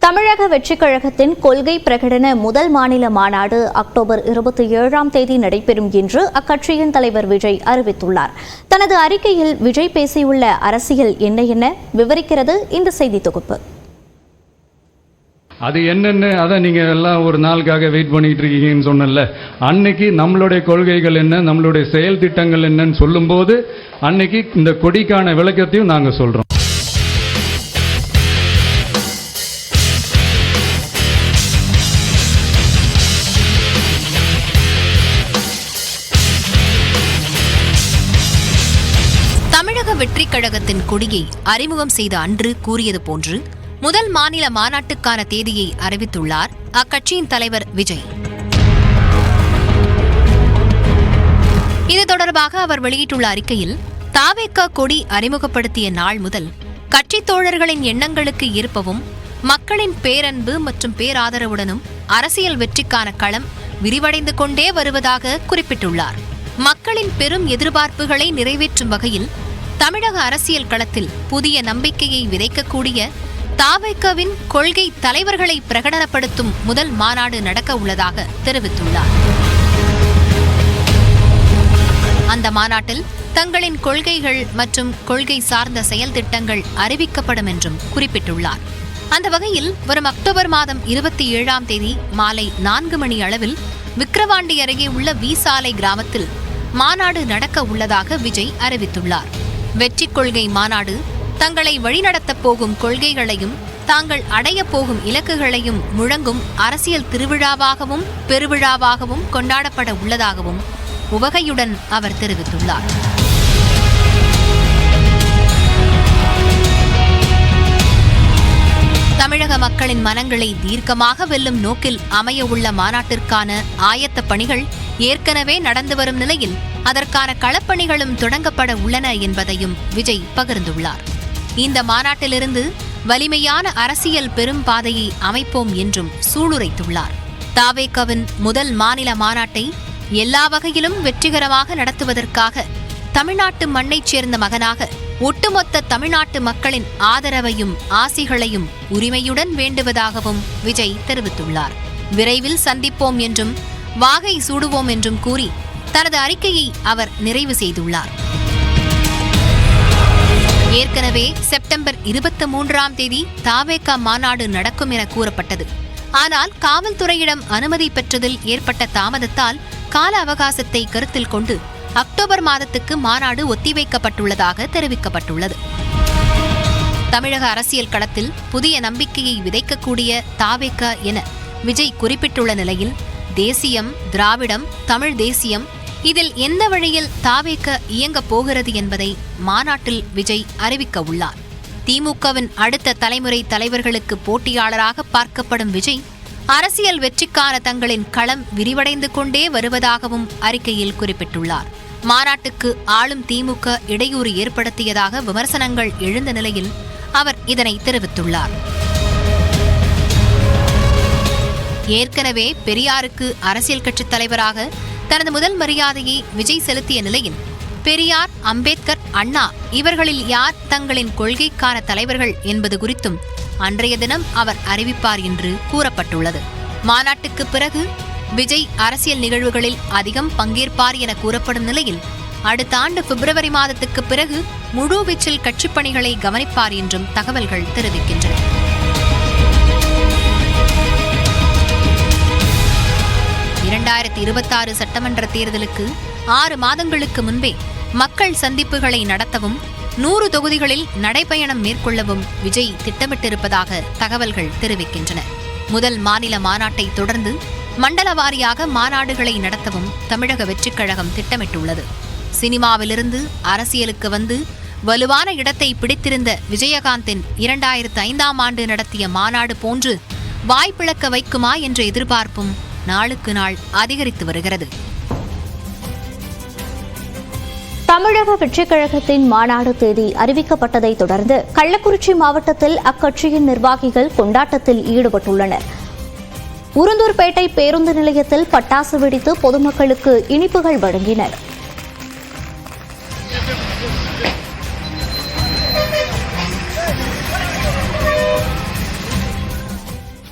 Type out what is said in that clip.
தமிழக வெற்றிக் கழகத்தின் கொள்கை பிரகடன முதல் மாநில மாநாடு அக்டோபர் 27ஆம் தேதி நடைபெறும் என்று அக்கட்சியின் தலைவர் விஜய் அறிவித்துள்ளார். தனது அறிக்கையில் விஜய் பேசியுள்ள அரசியல் என்ன விவரிக்கிறது இந்த செய்தி தொகுப்பு. அது என்னன்னு அதை நீங்க எல்லாம் ஒரு நாளுக்காக வெயிட் பண்ணிட்டு இருக்கீங்கன்னு சொன்னல, அன்னைக்கு நம்மளுடைய கொள்கைகள் என்ன, நம்மளுடைய செயல் திட்டங்கள் என்னன்னு சொல்லும்போது அன்னைக்கு இந்த கொடிக்கான விளக்கத்தையும் நாங்க சொல்றோம். தமிழக வெற்றிக் கழகத்தின் கொடியை அறிமுகம் செய்த அன்று கூறியது போன்று முதல் மாநில மாநாட்டுக்கான தேதியை அறிவித்துள்ளார் அக்கட்சியின் தலைவர் விஜய். இது தொடர்பாக அவர் வெளியிட்டுள்ள அறிக்கையில், தாவேகா கொடி அறிமுகப்படுத்திய நாள் முதல் கட்சித் தோழர்களின் எண்ணங்களுக்கு ஈர்ப்பவும் மக்களின் பேரன்பு மற்றும் பேராதரவுடனும் அரசியல் வெற்றிக்கான களம் விரிவடைந்து கொண்டே வருவதாக குறிப்பிட்டுள்ளார். மக்களின் பெரும் எதிர்பார்ப்புகளை நிறைவேற்றும் வகையில் தமிழக அரசியல் களத்தில் புதிய நம்பிக்கையை விதைக்கக்கூடிய தாவேகாவின் கொள்கை தலைவர்களை பிரகடனப்படுத்தும் முதல் மாநாடு நடக்க உள்ளதாக தெரிவித்துள்ளார். அந்த மாநாட்டில் தங்களின் கொள்கைகள் மற்றும் கொள்கை சார்ந்த செயல் திட்டங்கள் அறிவிக்கப்படும் என்றும் குறிப்பிட்டுள்ளார். அந்த வகையில் வரும் அக்டோபர் மாதம் 27ஆம் தேதி மாலை 4 மணி அளவில் விக்கிரவாண்டி அருகே உள்ள வீசாலை கிராமத்தில் மாநாடு நடக்க உள்ளதாக விஜய் அறிவித்துள்ளார். வெற்றிக் கொள்கை மாநாடு தங்களை வழிநடத்தப் போகும் கொள்கைகளையும் தாங்கள் அடையப் போகும் இலக்குகளையும் முழங்கும் அரசியல் திருவிழாவாகவும் பெருவிழாவாகவும் கொண்டாடப்பட உள்ளதாகவும் உவகையுடன் அவர் தெரிவித்துள்ளார். தமிழக மக்களின் மனங்களை தீர்க்கமாக வெல்லும் நோக்கில் அமைய உள்ள மாநாட்டிற்கான ஆயத்த பணிகள் ஏற்கனவே நடந்து வரும் நிலையில் அதற்கான களப்பணிகளும் தொடங்கப்பட உள்ளன என்பதையும் விஜய் பகிர்ந்துள்ளார். இந்த மாநாட்டிலிருந்து வலிமையான அரசியல் பெரும் பாதையை அமைப்போம் என்றும் சூளுரைத்துள்ளார். தாவேகாவின் முதல் மாநில மாநாட்டை எல்லா வகையிலும் வெற்றிகரமாக நடத்துவதற்காக தமிழ்நாட்டு மண்ணைச் சேர்ந்த மகனாக ஒட்டுமொத்த தமிழ்நாட்டு மக்களின் ஆதரவையும் ஆசிகளையும் உரிமையுடன் வேண்டுவதாகவும் விஜய் தெரிவித்துள்ளார். விரைவில் சந்திப்போம் என்றும் வாகை சூடுவோம் என்றும் கூறி தனது அறிக்கையை அவர் நிறைவு செய்துள்ளார். ஏற்கனவே செப்டம்பர் 23ஆம் தேதி தாவேகா மாநாடு நடக்கும் என கூறப்பட்டது. ஆனால் காவல்துறையிடம் அனுமதி பெற்றதில் ஏற்பட்ட தாமதத்தால் கால அவகாசத்தை கருத்தில் கொண்டு அக்டோபர் மாதத்துக்கு மாநாடு ஒத்திவைக்கப்பட்டுள்ளதாக தெரிவிக்கப்பட்டுள்ளது. தமிழக அரசியல் களத்தில் புதிய நம்பிக்கையை விதைக்கக்கூடிய தாவேகா என விஜய் குறிப்பிட்டுள்ள நிலையில், தேசியம், திராவிடம், தமிழ் தேசியம், இதில் எந்த வழியில் தாவேகா இயங்கப் போகிறது என்பதை மாநாட்டில் விஜய் அறிவிக்க உள்ளார். திமுகவின் அடுத்த தலைமுறை தலைவர்களுக்கு போட்டியாளராக பார்க்கப்படும் விஜய் அரசியல் வெற்றிக்கான தங்களின் களம் விரிவடைந்து கொண்டே வருவதாகவும் அறிக்கையில் குறிப்பிட்டுள்ளார். மாநாட்டுக்கு ஆளும் திமுக இடையூறு ஏற்படுத்தியதாக விமர்சனங்கள் எழுந்த நிலையில் அவர் இதனை தெரிவித்துள்ளார். ஏற்கனவே பெரியாருக்கு அரசியல் கட்சித் தலைவராக தனது முதல் மரியாதையை விஜய் செலுத்திய நிலையில், பெரியார், அம்பேத்கர், அண்ணா இவர்களில் யார் தங்களின் கொள்கைக்கான தலைவர்கள் என்பது குறித்தும் அன்றைய தினம் அவர் அறிவிப்பார் என்று கூறப்பட்டுள்ளது. மாநாட்டுக்கு பிறகு விஜய் அரசியல் நிகழ்வுகளில் அதிகம் பங்கேற்பார் என கூறப்படும் நிலையில், அடுத்த ஆண்டு பிப்ரவரி மாதத்துக்கு பிறகு முழுவீச்சில் கட்சிப் பணிகளை கவனிப்பார் என்றும் தகவல்கள் தெரிவிக்கின்றன. சட்டமன்ற தேர்தலுக்கு 6 மாதங்களுக்கு முன்பே மக்கள் சந்திப்புகளை நடத்தவும் 100 தொகுதிகளில் நடைபயணம் மேற்கொள்ளவும் விஜய் திட்டமிட்டிருப்பதாக தகவல்கள் தெரிவிக்கின்றன. முதல் மாநில மாநாட்டை தொடர்ந்து மண்டல வாரியாக மாநாடுகளை நடத்தவும் தமிழக வெற்றிக் கழகம் திட்டமிட்டுள்ளது. சினிமாவிலிருந்து அரசியலுக்கு வந்து வலுவான இடத்தை பிடித்திருந்த விஜயகாந்தின் 2005ஆம் ஆண்டு நடத்திய மாநாடு போன்று வாய்ப்பிழக்க வைக்குமா என்ற எதிர்பார்ப்பும் நாளுக்கு நாள் அதிகரித்து வருகிறது. தமிழக வெற்றிக் கழகத்தின் மாநாடு தேதி அறிவிக்கப்பட்டதை தொடர்ந்து கள்ளக்குறிச்சி மாவட்டத்தில் அக்கட்சியின் நிர்வாகிகள் கொண்டாட்டத்தில் ஈடுபட்டுள்ளனர். உருந்தூர்பேட்டை பேருந்து நிலையத்தில் பட்டாசு வெடித்து பொதுமக்களுக்கு இனிப்புகள் வழங்கினர்.